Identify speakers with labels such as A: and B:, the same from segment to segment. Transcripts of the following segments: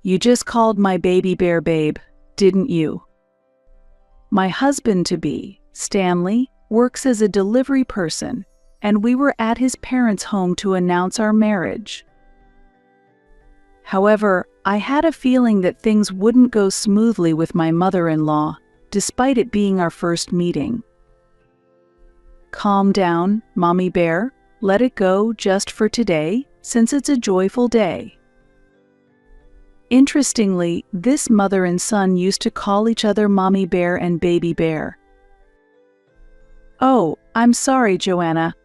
A: You just called my baby bear babe, didn't you? My husband-to-be, Stanley, works as a delivery person, and we were at his parents' home to announce our marriage. However, I had a feeling that things wouldn't go smoothly with my mother-in-law, despite it being our first meeting. Calm down, Mommy Bear. Let it go just for today, since it's a joyful day. Interestingly, this mother and son used to call each other Mommy Bear and Baby Bear. Oh, I'm sorry, Joanna.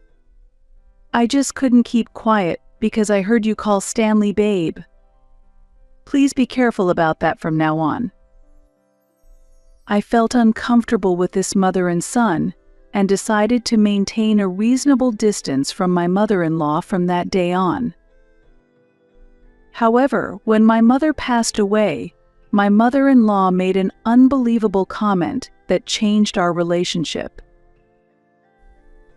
A: I just couldn't keep quiet because I heard you call Stanley babe. Please be careful about that from now on. I felt uncomfortable with this mother and son and decided to maintain a reasonable distance from my mother-in-law from that day on. However, when my mother passed away, my mother-in-law made an unbelievable comment that changed our relationship.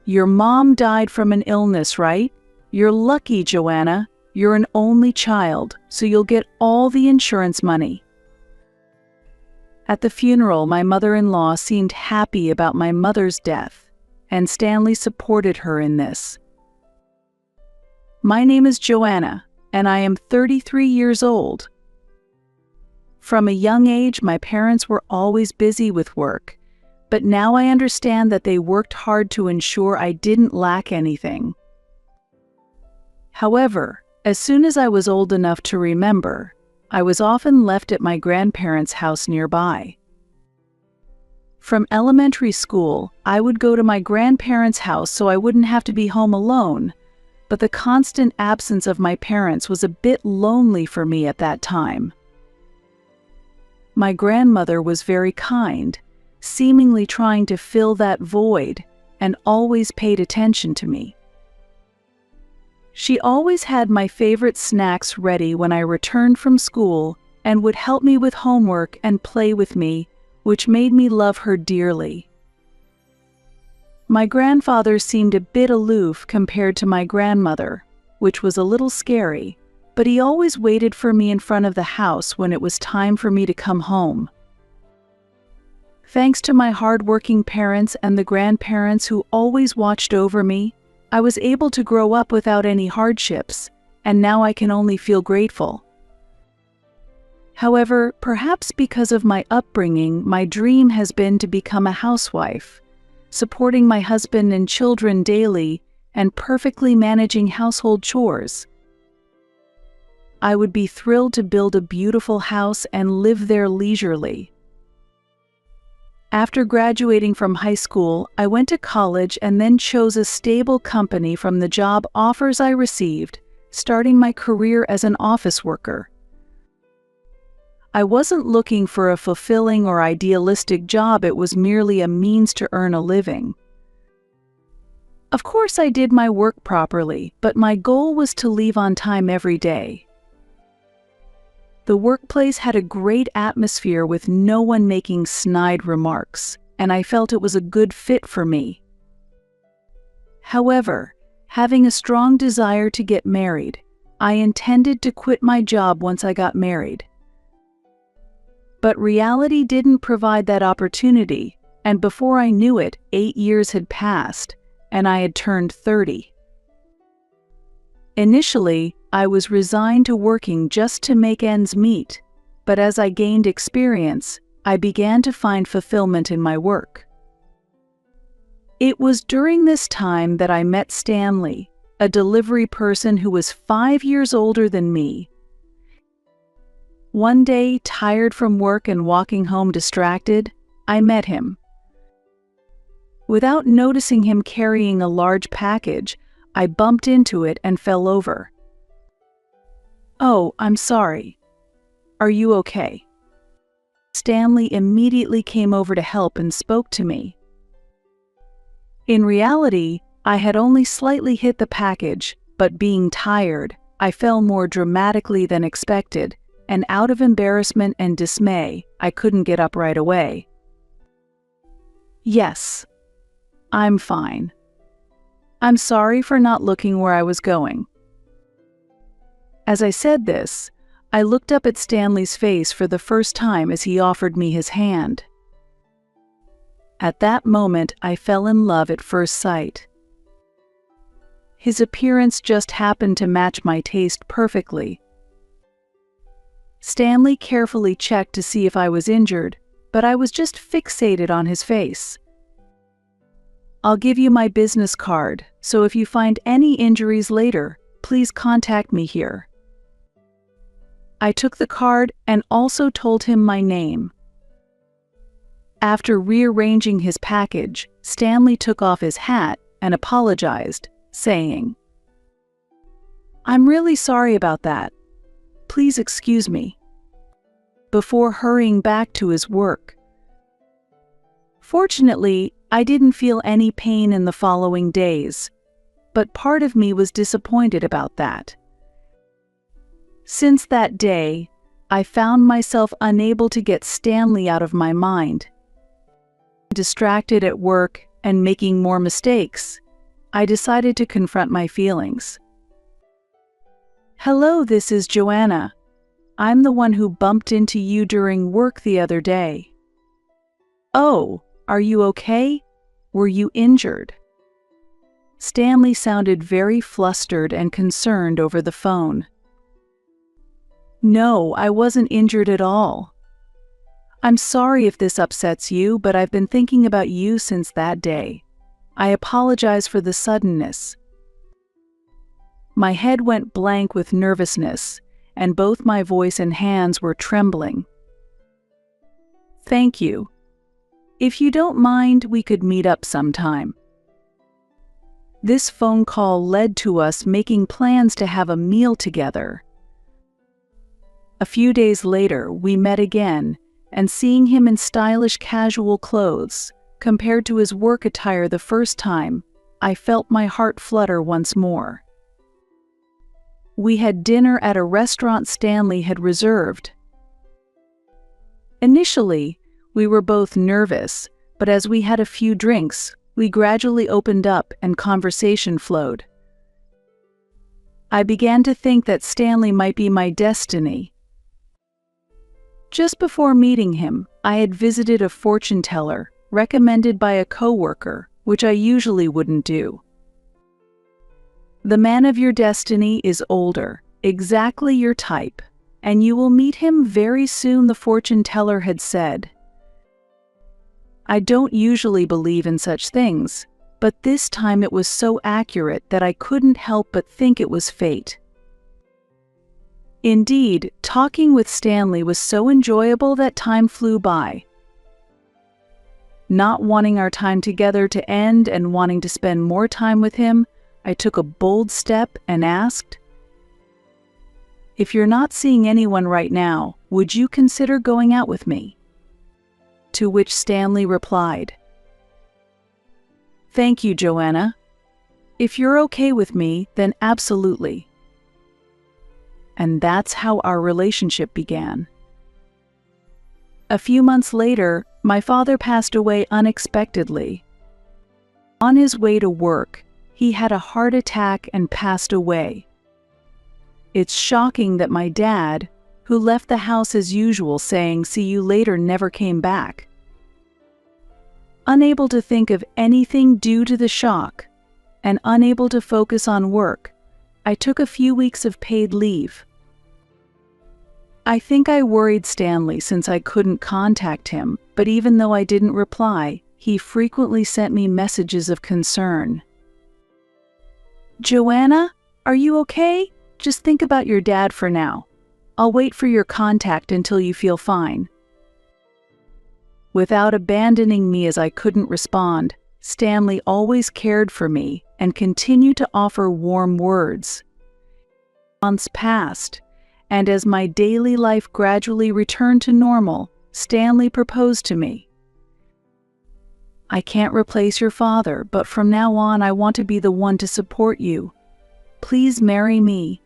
A: Your mom died from an illness, right? You're lucky, Joanna. You're an only child, so you'll get all the insurance money. At the funeral, my mother-in-law seemed happy about my mother's death, and Stanley supported her in this. My name is Joanna, and I am 33 years old. From a young age, my parents were always busy with work, but now I understand that they worked hard to ensure I didn't lack anything. However, as soon as I was old enough to remember, I was often left at my grandparents' house nearby. From elementary school, I would go to my grandparents' house so I wouldn't have to be home alone, but the constant absence of my parents was a bit lonely for me at that time. My grandmother was very kind, seemingly trying to fill that void, and always paid attention to me. She always had my favorite snacks ready when I returned from school and would help me with homework and play with me, which made me love her dearly. My grandfather seemed a bit aloof compared to my grandmother, which was a little scary, but he always waited for me in front of the house when it was time for me to come home. Thanks to my hard-working parents and the grandparents who always watched over me, I was able to grow up without any hardships, and now I can only feel grateful. However, perhaps because of my upbringing, my dream has been to become a housewife, supporting my husband and children daily and perfectly managing household chores. I would be thrilled to build a beautiful house and live there leisurely. After graduating from high school, I went to college and then chose a stable company from the job offers I received, starting my career as an office worker. I wasn't looking for a fulfilling or idealistic job, it was merely a means to earn a living. Of course, I did my work properly, but my goal was to leave on time every day. The workplace had a great atmosphere with no one making snide remarks, and I felt it was a good fit for me. However, having a strong desire to get married, I intended to quit my job once I got married. But reality didn't provide that opportunity, and before I knew it, 8 years had passed, and I had turned 30. Initially, I was resigned to working just to make ends meet, but as I gained experience, I began to find fulfillment in my work. It was during this time that I met Stanley, a delivery person who was 5 years older than me. One day, tired from work and walking home distracted, I met him. Without noticing him carrying a large package, I bumped into it and fell over. "Oh, I'm sorry. Are you okay?" Stanley immediately came over to help and spoke to me. In reality, I had only slightly hit the package, but being tired, I fell more dramatically than expected, and out of embarrassment and dismay, I couldn't get up right away. "Yes, I'm fine. I'm sorry for not looking where I was going." As I said this, I looked up at Stanley's face for the first time as he offered me his hand. At that moment, I fell in love at first sight. His appearance just happened to match my taste perfectly. Stanley carefully checked to see if I was injured, but I was just fixated on his face. "I'll give you my business card, so if you find any injuries later, please contact me here." I took the card and also told him my name. After rearranging his package, Stanley took off his hat and apologized, saying, "I'm really sorry about that. Please excuse me," before hurrying back to his work. Fortunately, I didn't feel any pain in the following days, but part of me was disappointed about that. Since that day, I found myself unable to get Stanley out of my mind. Distracted at work and making more mistakes, I decided to confront my feelings. "Hello, this is Joanna. I'm the one who bumped into you during work the other day." "Oh, are you okay? Were you injured?" Stanley sounded very flustered and concerned over the phone. "No, I wasn't injured at all. I'm sorry if this upsets you, but I've been thinking about you since that day. I apologize for the suddenness." My head went blank with nervousness, and both my voice and hands were trembling. "Thank you. If you don't mind, we could meet up sometime." This phone call led to us making plans to have a meal together. A few days later, we met again, and seeing him in stylish casual clothes, compared to his work attire the first time, I felt my heart flutter once more. We had dinner at a restaurant Stanley had reserved. Initially, we were both nervous, but as we had a few drinks, we gradually opened up and conversation flowed. I began to think that Stanley might be my destiny. Just before meeting him, I had visited a fortune teller, recommended by a coworker, which I usually wouldn't do. "The man of your destiny is older, exactly your type, and you will meet him very soon," the fortune teller had said. I don't usually believe in such things, but this time it was so accurate that I couldn't help but think it was fate. Indeed, talking with Stanley was so enjoyable that time flew by. Not wanting our time together to end and wanting to spend more time with him, I took a bold step and asked, "If you're not seeing anyone right now, would you consider going out with me?" To which Stanley replied, "Thank you, Joanna. If you're okay with me, then absolutely." And that's how our relationship began. A few months later, my father passed away unexpectedly. On his way to work, he had a heart attack and passed away. It's shocking that my dad, who left the house as usual saying "see you later," never came back. Unable to think of anything due to the shock, and unable to focus on work, I took a few weeks of paid leave. I think I worried Stanley since I couldn't contact him, but even though I didn't reply, he frequently sent me messages of concern. "Joanna, are you okay? Just think about your dad for now. I'll wait for your contact until you feel fine." Without abandoning me as I couldn't respond, Stanley always cared for me and continued to offer warm words. Months passed, and as my daily life gradually returned to normal, Stanley proposed to me. "I can't replace your father, but from now on I want to be the one to support you. Please marry me."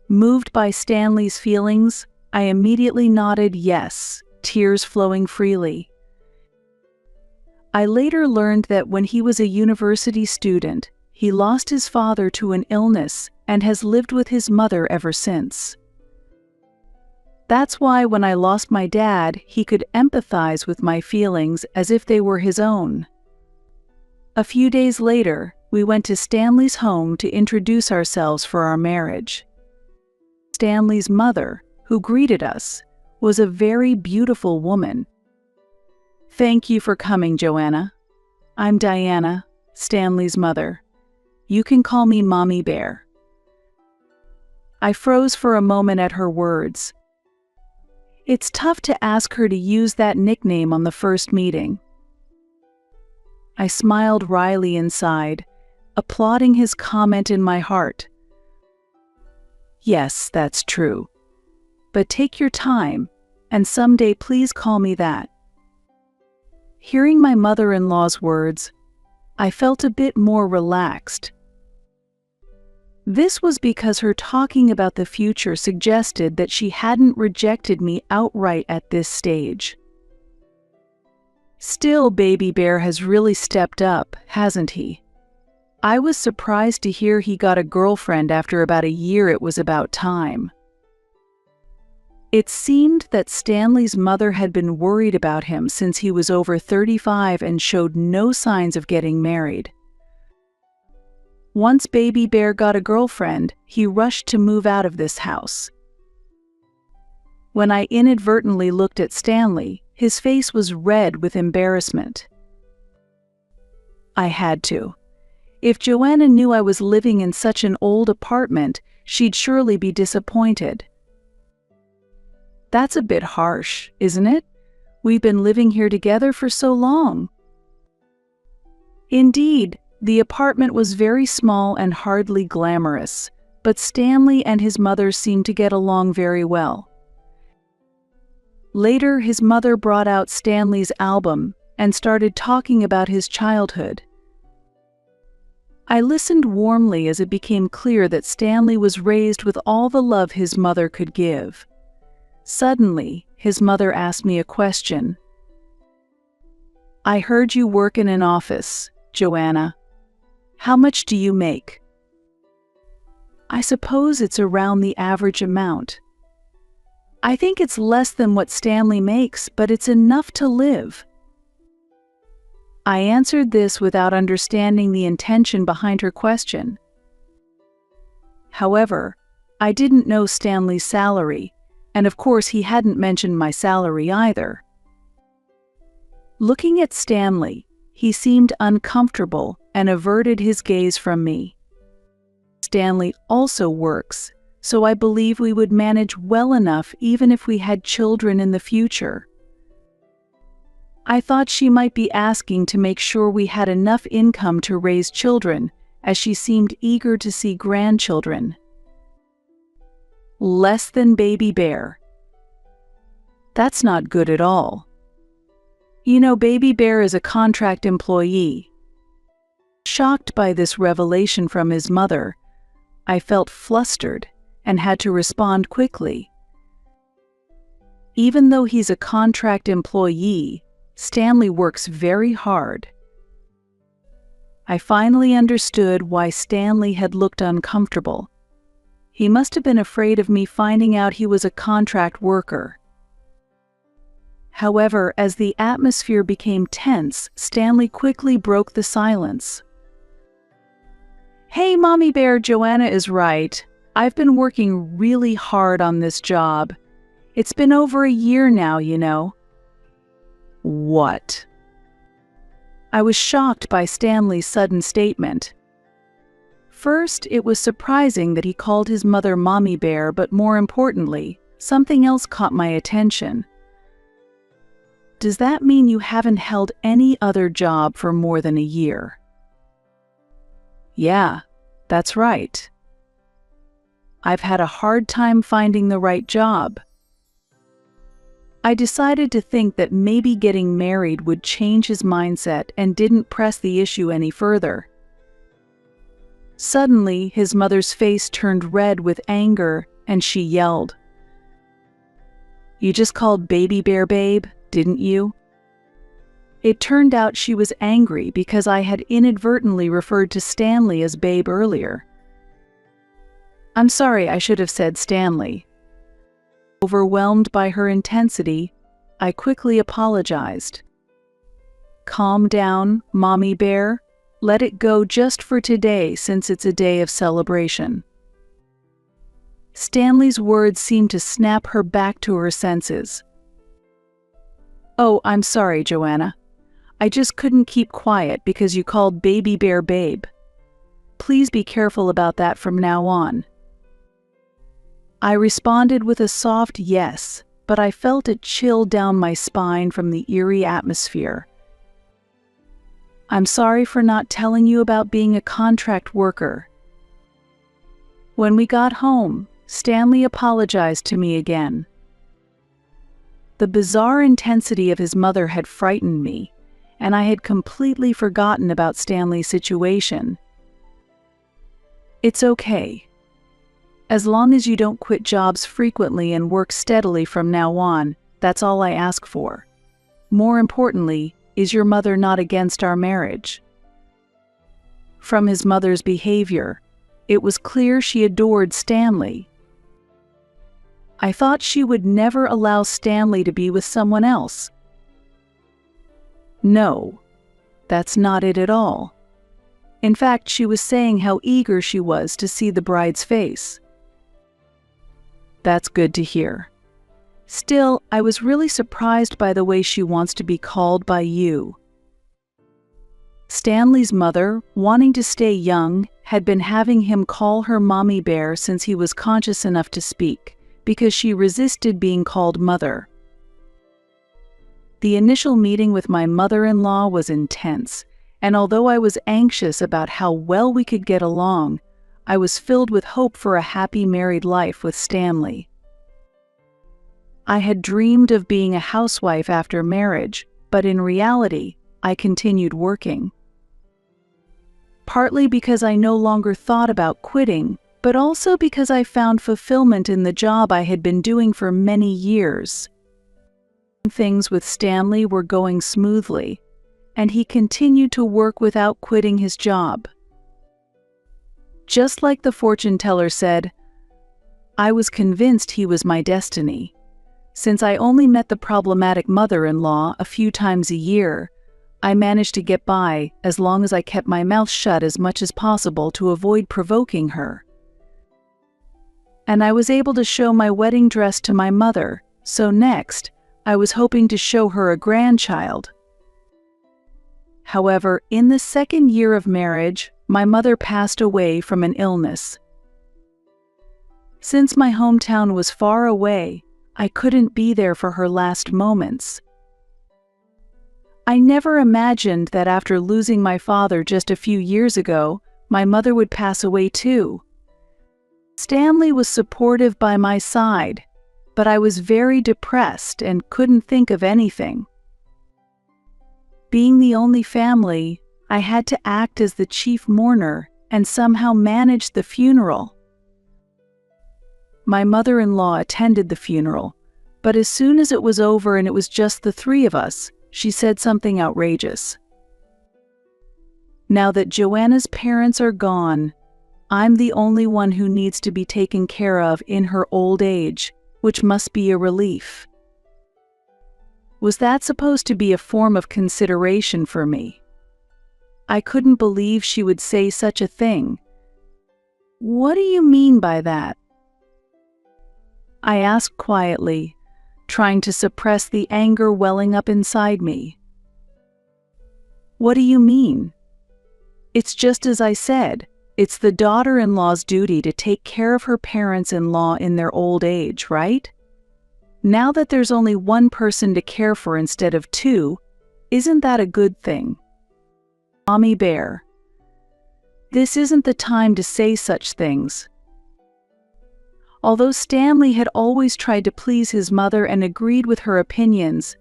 A: Moved by Stanley's feelings, I immediately nodded yes, tears flowing freely. I later learned that when he was a university student, he lost his father to an illness and has lived with his mother ever since. That's why when I lost my dad, he could empathize with my feelings as if they were his own. A few days later, we went to Stanley's home to introduce ourselves for our marriage. Stanley's mother, who greeted us, was a very beautiful woman. "Thank you for coming, Joanna. I'm Diana, Stanley's mother. You can call me Mommy Bear." I froze for a moment at her words. It's tough to ask her to use that nickname on the first meeting. I smiled wryly inside, applauding his comment in my heart. "Yes, that's true. But take your time, and someday please call me that." Hearing my mother-in-law's words, I felt a bit more relaxed. This was because her talking about the future suggested that she hadn't rejected me outright at this stage. Still, Baby Bear has really stepped up, hasn't he? I was surprised to hear he got a girlfriend after about a year. It was about time. It seemed that Stanley's mother had been worried about him since he was over 35 and showed no signs of getting married. Once Baby Bear got a girlfriend, he rushed to move out of this house. When I inadvertently looked at Stanley, his face was red with embarrassment. I had to. If Joanna knew I was living in such an old apartment, she'd surely be disappointed. That's a bit harsh, isn't it? We've been living here together for so long. Indeed, the apartment was very small and hardly glamorous, but Stanley and his mother seemed to get along very well. Later, his mother brought out Stanley's album and started talking about his childhood. I listened warmly as it became clear that Stanley was raised with all the love his mother could give. Suddenly, his mother asked me a question. "I heard you work in an office, Joanna. How much do you make?" "I suppose it's around the average amount. I think it's less than what Stanley makes, but it's enough to live." I answered this without understanding the intention behind her question. However, I didn't know Stanley's salary, and of course he hadn't mentioned my salary either. Looking at Stanley, he seemed uncomfortable and averted his gaze from me. Stanley also works, so I believe we would manage well enough even if we had children in the future. I thought she might be asking to make sure we had enough income to raise children, as she seemed eager to see grandchildren. Less than Baby Bear. That's not good at all. You know, Baby Bear is a contract employee. Shocked by this revelation from his mother, I felt flustered and had to respond quickly. Even though he's a contract employee, Stanley works very hard. I finally understood why Stanley had looked uncomfortable. He must have been afraid of me finding out he was a contract worker. However, as the atmosphere became tense, Stanley quickly broke the silence. "Hey, Mommy Bear, Joanna is right. I've been working really hard on this job. It's been over a year now, you know." "What?" I was shocked by Stanley's sudden statement. First, it was surprising that he called his mother Mommy Bear, but more importantly, something else caught my attention. "Does that mean you haven't held any other job for more than a year?" "Yeah, that's right. I've had a hard time finding the right job." I decided to think that maybe getting married would change his mindset and didn't press the issue any further. Suddenly, his mother's face turned red with anger and she yelled, "You just called Baby Bear babe, didn't you?" It turned out she was angry because I had inadvertently referred to Stanley as babe earlier. "I'm sorry, I should have said Stanley." Overwhelmed by her intensity, I quickly apologized. "Calm down, Mommy Bear. Let it go just for today since it's a day of celebration." Stanley's words seemed to snap her back to her senses. "Oh, I'm sorry, Joanna. I just couldn't keep quiet because you called Baby Bear babe. Please be careful about that from now on." I responded with a soft yes, but I felt a chill down my spine from the eerie atmosphere. "I'm sorry for not telling you about being a contract worker." When we got home, Stanley apologized to me again. The bizarre intensity of his mother had frightened me, and I had completely forgotten about Stanley's situation. "It's okay. As long as you don't quit jobs frequently and work steadily from now on, that's all I ask for. More importantly, is your mother not against our marriage?" From his mother's behavior, it was clear she adored Stanley. I thought she would never allow Stanley to be with someone else. No, that's not it at all. In fact, she was saying how eager she was to see the bride's face. That's good to hear. Still, I was really surprised by the way she wants to be called by you. Stanley's mother, wanting to stay young, had been having him call her Mommy Bear since he was conscious enough to speak, because she resisted being called mother. The initial meeting with my mother-in-law was intense, and although I was anxious about how well we could get along, I was filled with hope for a happy married life with Stanley. I had dreamed of being a housewife after marriage, but in reality, I continued working. Partly because I no longer thought about quitting, but also because I found fulfillment in the job I had been doing for many years. Things with Stanley were going smoothly, and he continued to work without quitting his job. Just like the fortune teller said, I was convinced he was my destiny. Since I only met the problematic mother-in-law a few times a year, I managed to get by as long as I kept my mouth shut as much as possible to avoid provoking her. And I was able to show my wedding dress to my mother, so next, I was hoping to show her a grandchild. However, in the second year of marriage, my mother passed away from an illness. Since my hometown was far away, I couldn't be there for her last moments. I never imagined that after losing my father just a few years ago, my mother would pass away too. Stanley was supportive by my side, but I was very depressed and couldn't think of anything. Being the only family, I had to act as the chief mourner and somehow manage the funeral. My mother-in-law attended the funeral, but as soon as it was over and it was just the three of us, she said something outrageous. Now that Joanna's parents are gone, I'm the only one who needs to be taken care of in her old age, which must be a relief. Was that supposed to be a form of consideration for me? I couldn't believe she would say such a thing. What do you mean by that? I asked quietly, trying to suppress the anger welling up inside me. What do you mean? It's just as I said, it's the daughter-in-law's duty to take care of her parents-in-law in their old age, right? Now that there's only one person to care for instead of two, isn't that a good thing? Mommy Bear. This isn't the time to say such things. Although Stanley had always tried to please his mother and agreed with her opinions,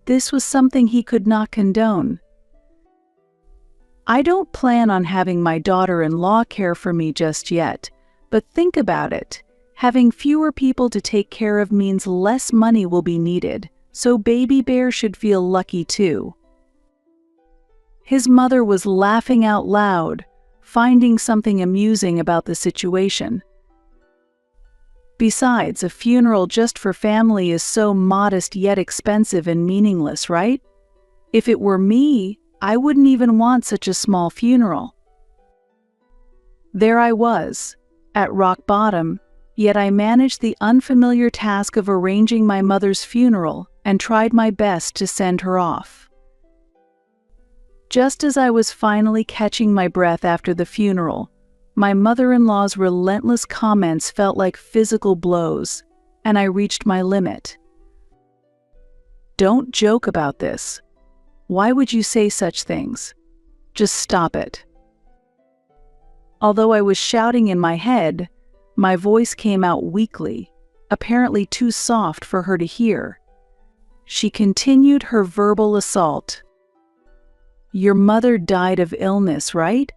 A: this was something he could not condone. I don't plan on having my daughter-in-law care for me just yet, but think about it. Having fewer people to take care of means less money will be needed, so Baby Bear should feel lucky too. His mother was laughing out loud, finding something amusing about the situation. Besides, a funeral just for family is so modest yet expensive and meaningless, right? If it were me, I wouldn't even want such a small funeral. There I was, at rock bottom, yet I managed the unfamiliar task of arranging my mother's funeral and tried my best to send her off. Just as I was finally catching my breath after the funeral, my mother-in-law's relentless comments felt like physical blows, and I reached my limit. "Don't joke about this. Why would you say such things? Just stop it." Although I was shouting in my head, my voice came out weakly, apparently too soft for her to hear. She continued her verbal assault. "Your mother died of illness, right?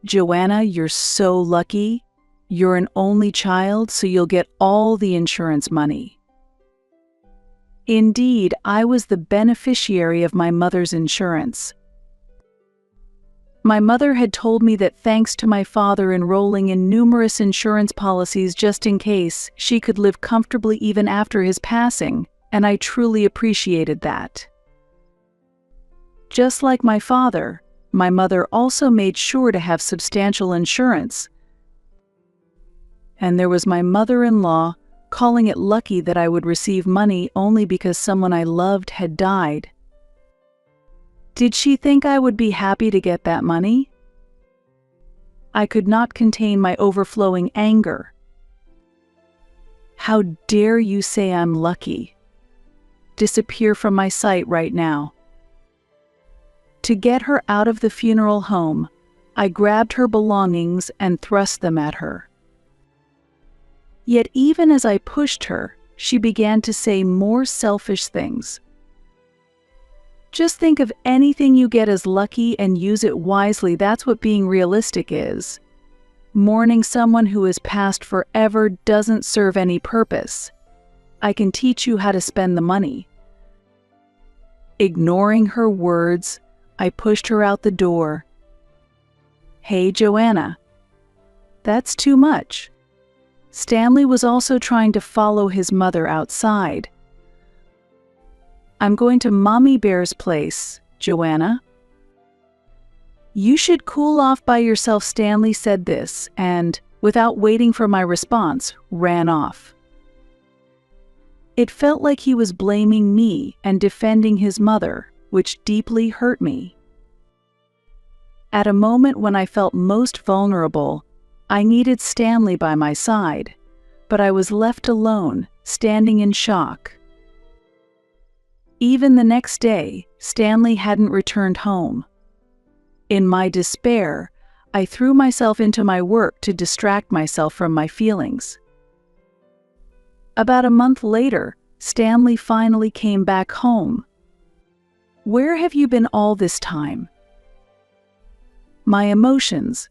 A: Joanna, you're so lucky. You're an only child, so you'll get all the insurance money." Indeed, I was the beneficiary of my mother's insurance. My mother had told me that thanks to my father enrolling in numerous insurance policies just in case, she could live comfortably even after his passing, and I truly appreciated that. Just like my father, my mother also made sure to have substantial insurance. And there was my mother-in-law calling it lucky that I would receive money only because someone I loved had died. Did she think I would be happy to get that money? I could not contain my overflowing anger. "How dare you say I'm lucky? Disappear from my sight right now." To get her out of the funeral home, I grabbed her belongings and thrust them at her. Yet even as I pushed her, she began to say more selfish things. "Just think of anything you get as lucky and use it wisely. That's what being realistic is. Mourning someone who has passed forever doesn't serve any purpose. I can teach you how to spend the money." Ignoring her words, I pushed her out the door. "Hey, Joanna. That's too much." Stanley was also trying to follow his mother outside. "I'm going to Mommy Bear's place, Joanna." "You should cool off by yourself," Stanley said this, and, without waiting for my response, ran off. It felt like he was blaming me and defending his mother, which deeply hurt me. At a moment when I felt most vulnerable, I needed Stanley by my side, but I was left alone, standing in shock. Even the next day, Stanley hadn't returned home. In my despair, I threw myself into my work to distract myself from my feelings. About a month later, Stanley finally came back home. "Where have you been all this time?" My emotions,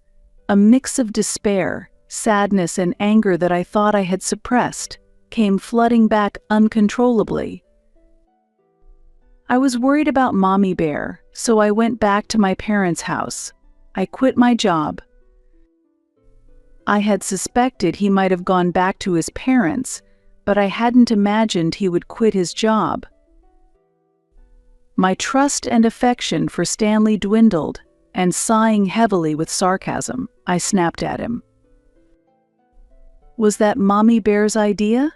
A: a mix of despair, sadness, and anger that I thought I had suppressed, came flooding back uncontrollably. I was worried about Mommy Bear, so I went back to my parents' house. I quit my job. I had suspected he might have gone back to his parents, but I hadn't imagined he would quit his job. My trust and affection for Stanley dwindled, and sighing heavily with sarcasm, I snapped at him. "Was that Mommy Bear's idea?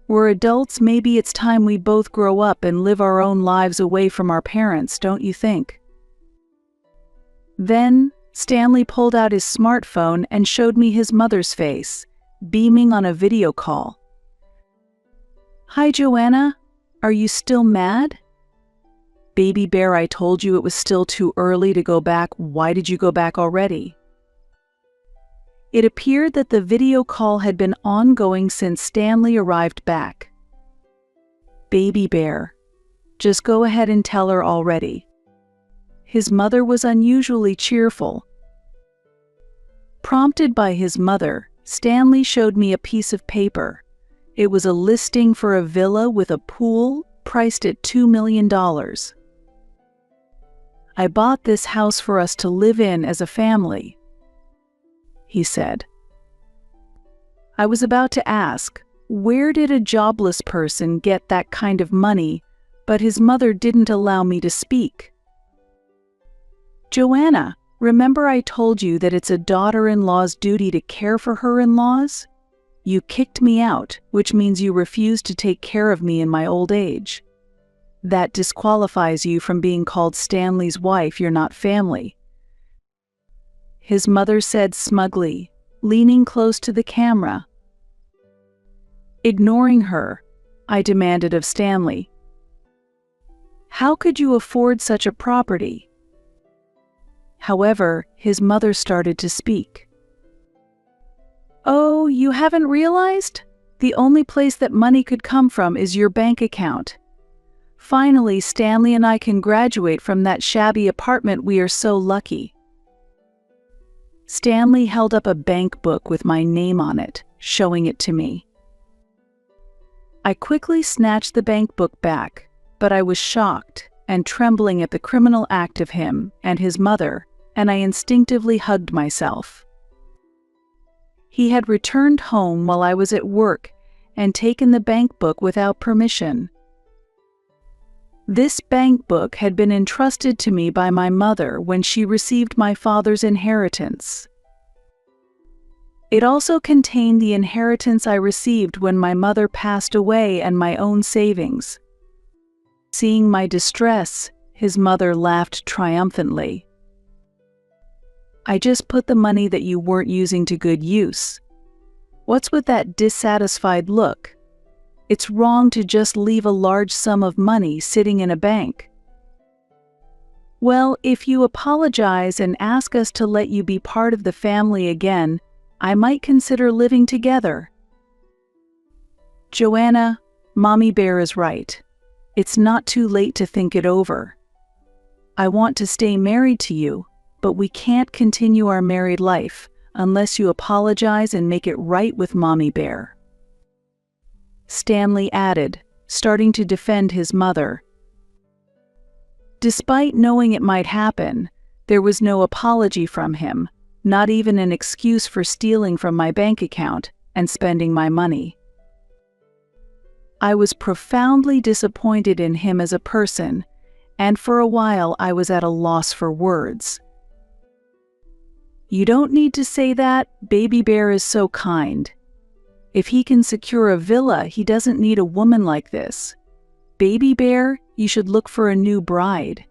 A: We're adults, maybe it's time we both grow up and live our own lives away from our parents, don't you think?" Then, Stanley pulled out his smartphone and showed me his mother's face, beaming on a video call. "Hi, Joanna. Are you still mad?" "Baby Bear, I told you it was still too early to go back. Why did you go back already?" It appeared that the video call had been ongoing since Stanley arrived back. "Baby Bear, just go ahead and tell her already." His mother was unusually cheerful. Prompted by his mother, Stanley showed me a piece of paper. It was a listing for a villa with a pool, priced at $2 million. "I bought this house for us to live in as a family," he said. I was about to ask, where did a jobless person get that kind of money, but his mother didn't allow me to speak. "Joanna, remember I told you that it's a daughter-in-law's duty to care for her in-laws? You kicked me out, which means you refused to take care of me in my old age. That disqualifies you from being called Stanley's wife. You're not family," his mother said smugly, leaning close to the camera. Ignoring her, I demanded of Stanley, "How could you afford such a property?" However, his mother started to speak. "Oh, you haven't realized? The only place that money could come from is your bank account. Finally, Stanley and I can graduate from that shabby apartment. We are so lucky." Stanley held up a bank book with my name on it, showing it to me. I quickly snatched the bank book back, but I was shocked and trembling at the criminal act of him and his mother, and I instinctively hugged myself. He had returned home while I was at work and taken the bank book without permission. This bank book had been entrusted to me by my mother when she received my father's inheritance. It also contained the inheritance I received when my mother passed away and my own savings. Seeing my distress, his mother laughed triumphantly. "I just put the money that you weren't using to good use. What's with that dissatisfied look? It's wrong to just leave a large sum of money sitting in a bank." "Well, if you apologize and ask us to let you be part of the family again, I might consider living together." "Joanna, Mommy Bear is right. It's not too late to think it over. I want to stay married to you, but we can't continue our married life unless you apologize and make it right with Mommy Bear," Stanley added, starting to defend his mother. Despite knowing it might happen, there was no apology from him, not even an excuse for stealing from my bank account and spending my money. I was profoundly disappointed in him as a person, and for a while I was at a loss for words. "You don't need to say that. Baby Bear is so kind. If he can secure a villa, he doesn't need a woman like this. Baby Bear, you should look for a new bride,"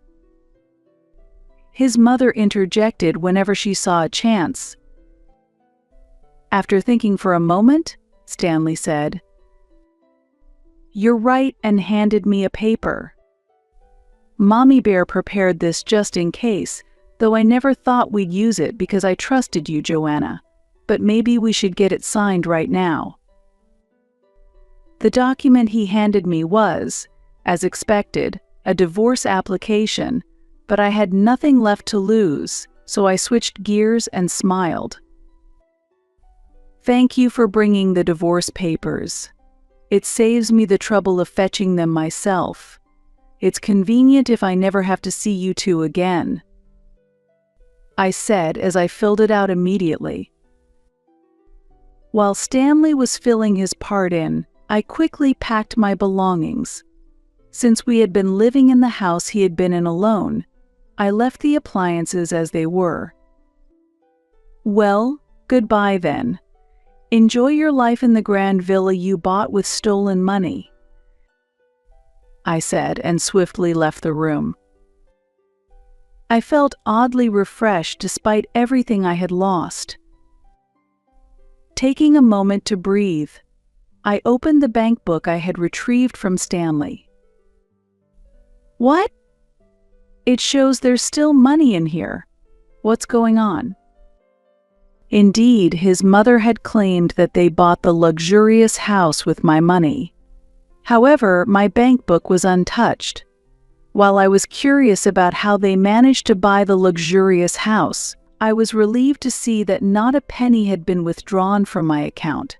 A: his mother interjected whenever she saw a chance. After thinking for a moment, Stanley said, "You're right," and handed me a paper. "Mommy Bear prepared this just in case, though I never thought we'd use it because I trusted you, Joanna. But maybe we should get it signed right now." The document he handed me was, as expected, a divorce application, but I had nothing left to lose, so I switched gears and smiled. "Thank you for bringing the divorce papers. It saves me the trouble of fetching them myself. It's convenient if I never have to see you two again," I said as I filled it out immediately. While Stanley was filling his part in, I quickly packed my belongings. Since we had been living in the house he had been in alone, I left the appliances as they were. "Well, goodbye then. Enjoy your life in the grand villa you bought with stolen money," I said, and swiftly left the room. I felt oddly refreshed despite everything I had lost. Taking a moment to breathe, I opened the bank book I had retrieved from Stanley. "What? It shows there's still money in here. What's going on?" Indeed, his mother had claimed that they bought the luxurious house with my money. However, my bank book was untouched. While I was curious about how they managed to buy the luxurious house, I was relieved to see that not a penny had been withdrawn from my account.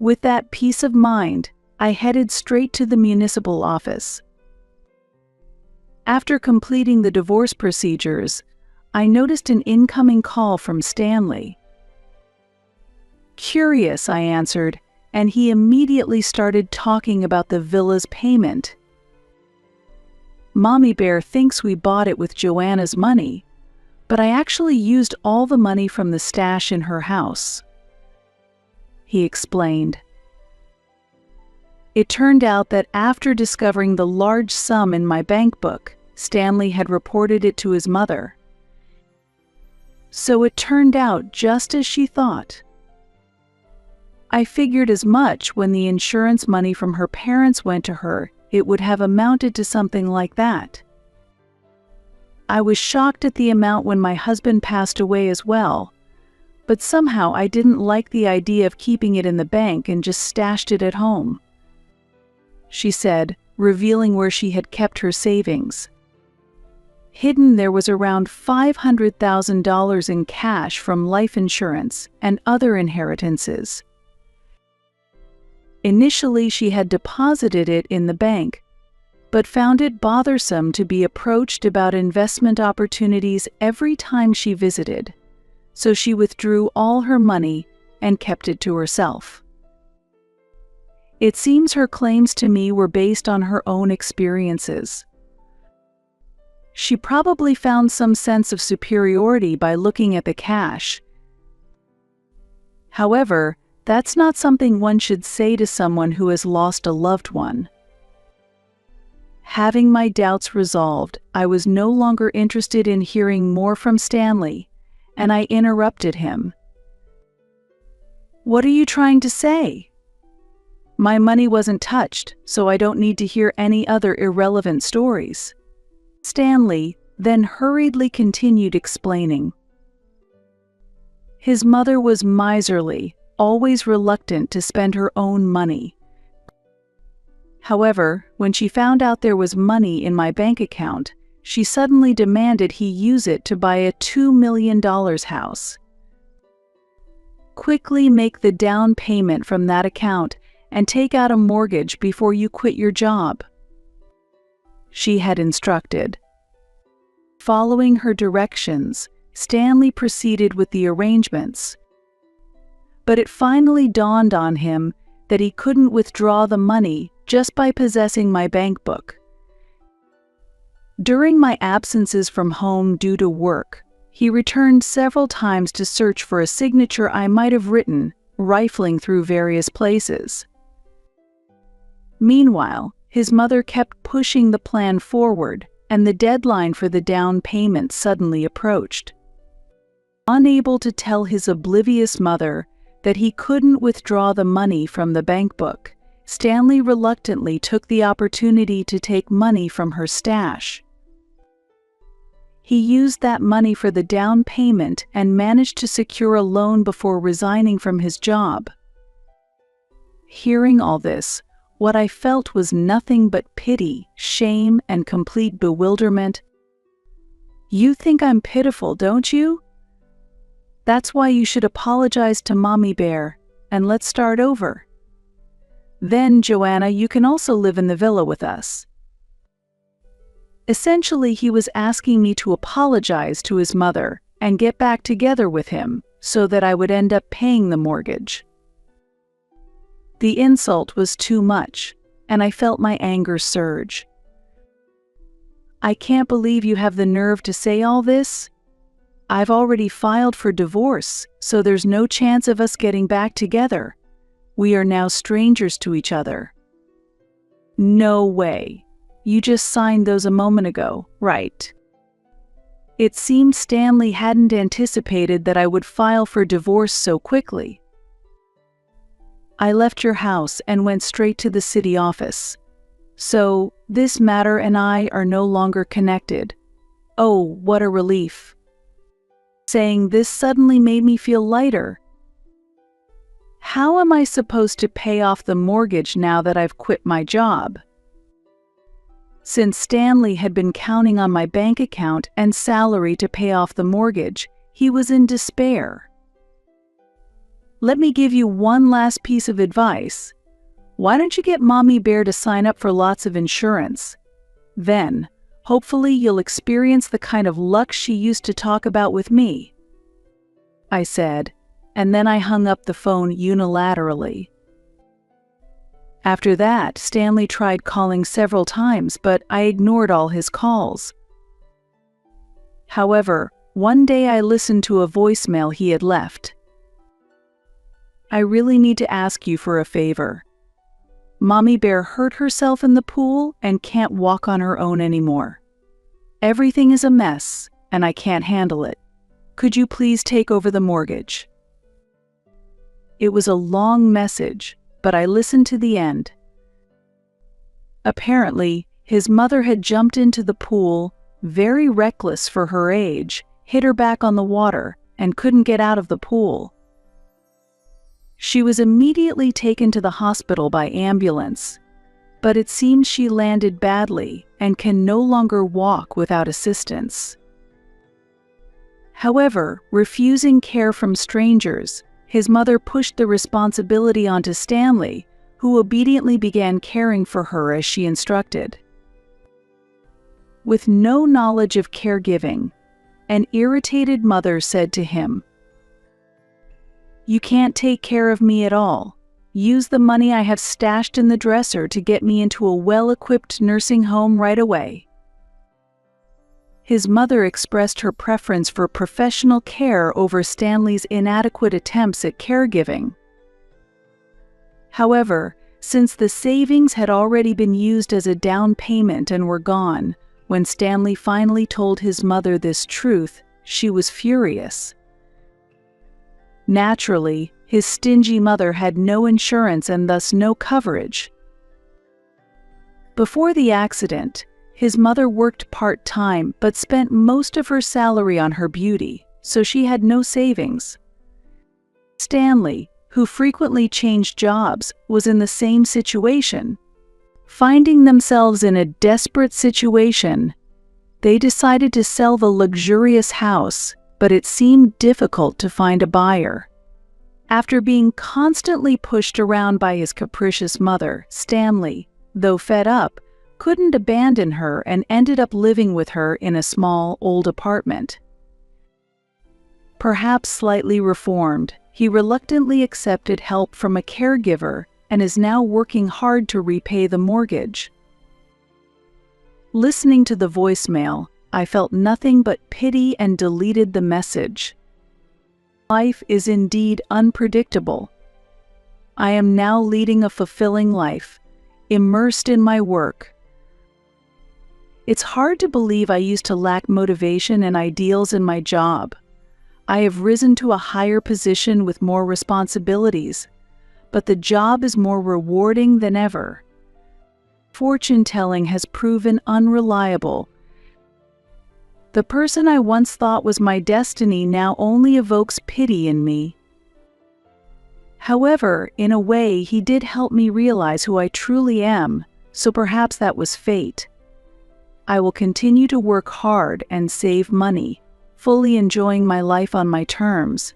A: With that peace of mind, I headed straight to the municipal office. After completing the divorce procedures, I noticed an incoming call from Stanley. Curious, I answered, and he immediately started talking about the villa's payment. Mommy Bear thinks we bought it with Joanna's money, but I actually used all the money from the stash in her house, he explained. It turned out that after discovering the large sum in my bank book, Stanley had reported it to his mother. So it turned out just as she thought. I figured as much when the insurance money from her parents went to her. It would have amounted to something like that. I was shocked at the amount when my husband passed away as well, but somehow I didn't like the idea of keeping it in the bank and just stashed it at home, she said, revealing where she had kept her savings. Hidden there was around $500,000 in cash from life insurance and other inheritances. Initially, she had deposited it in the bank, but found it bothersome to be approached about investment opportunities every time she visited, so she withdrew all her money and kept it to herself. It seems her claims to me were based on her own experiences. She probably found some sense of superiority by looking at the cash. However, that's not something one should say to someone who has lost a loved one. Having my doubts resolved, I was no longer interested in hearing more from Stanley, and I interrupted him. "What are you trying to say? My money wasn't touched, so I don't need to hear any other irrelevant stories." Stanley then hurriedly continued explaining. His mother was miserly, always reluctant to spend her own money. However, when she found out there was money in my bank account, she suddenly demanded he use it to buy a $2 million house. "Quickly make the down payment from that account and take out a mortgage before you quit your job," she had instructed. Following her directions, Stanley proceeded with the arrangements. But it finally dawned on him that he couldn't withdraw the money just by possessing my bank book. During my absences from home due to work, he returned several times to search for a signature I might have written, rifling through various places. Meanwhile, his mother kept pushing the plan forward, and the deadline for the down payment suddenly approached. Unable to tell his oblivious mother that he couldn't withdraw the money from the bank book, Stanley reluctantly took the opportunity to take money from her stash. He used that money for the down payment and managed to secure a loan before resigning from his job. Hearing all this, what I felt was nothing but pity, shame, and complete bewilderment. "You think I'm pitiful, don't you? That's why you should apologize to Mommy Bear, and let's start over. Then, Joanna, you can also live in the villa with us." Essentially, he was asking me to apologize to his mother and get back together with him so that I would end up paying the mortgage. The insult was too much, and I felt my anger surge. "I can't believe you have the nerve to say all this. I've already filed for divorce, so there's no chance of us getting back together. We are now strangers to each other." "No way. You just signed those a moment ago, right?" It seemed Stanley hadn't anticipated that I would file for divorce so quickly. "I left your house and went straight to the city office. So, this matter and I are no longer connected. Oh, what a relief." Saying this suddenly made me feel lighter. How am I supposed to pay off the mortgage now that I've quit my job? Since Stanley had been counting on my bank account and salary to pay off the mortgage, he was in despair. "Let me give you one last piece of advice. Why don't you get Mommy Bear to sign up for lots of insurance? Then, hopefully you'll experience the kind of luck she used to talk about with me," I said, and then I hung up the phone unilaterally. After that, Stanley tried calling several times, but I ignored all his calls. However, one day I listened to a voicemail he had left. "I really need to ask you for a favor. Mommy Bear hurt herself in the pool and can't walk on her own anymore. Everything is a mess, and I can't handle it. Could you please take over the mortgage?" It was a long message, but I listened to the end. Apparently, his mother had jumped into the pool, very reckless for her age, hit her back on the water, and couldn't get out of the pool. She was immediately taken to the hospital by ambulance, but it seems she landed badly and can no longer walk without assistance. However, refusing care from strangers, his mother pushed the responsibility onto Stanley, who obediently began caring for her as she instructed. With no knowledge of caregiving, an irritated mother said to him, "You can't take care of me at all. Use the money I have stashed in the dresser to get me into a well-equipped nursing home right away." His mother expressed her preference for professional care over Stanley's inadequate attempts at caregiving. However, since the savings had already been used as a down payment and were gone, when Stanley finally told his mother this truth, she was furious. Naturally, his stingy mother had no insurance and thus no coverage. Before the accident, his mother worked part-time but spent most of her salary on her beauty, so she had no savings. Stanley, who frequently changed jobs, was in the same situation. Finding themselves in a desperate situation, they decided to sell the luxurious house, but it seemed difficult to find a buyer. After being constantly pushed around by his capricious mother, Stanley, though fed up, couldn't abandon her and ended up living with her in a small, old apartment. Perhaps slightly reformed, he reluctantly accepted help from a caregiver and is now working hard to repay the mortgage. Listening to the voicemail, I felt nothing but pity and deleted the message. Life is indeed unpredictable. I am now leading a fulfilling life, immersed in my work. It's hard to believe I used to lack motivation and ideals in my job. I have risen to a higher position with more responsibilities, but the job is more rewarding than ever. Fortune-telling has proven unreliable. The person I once thought was my destiny now only evokes pity in me. However, in a way, he did help me realize who I truly am, so perhaps that was fate. I will continue to work hard and save money, fully enjoying my life on my terms.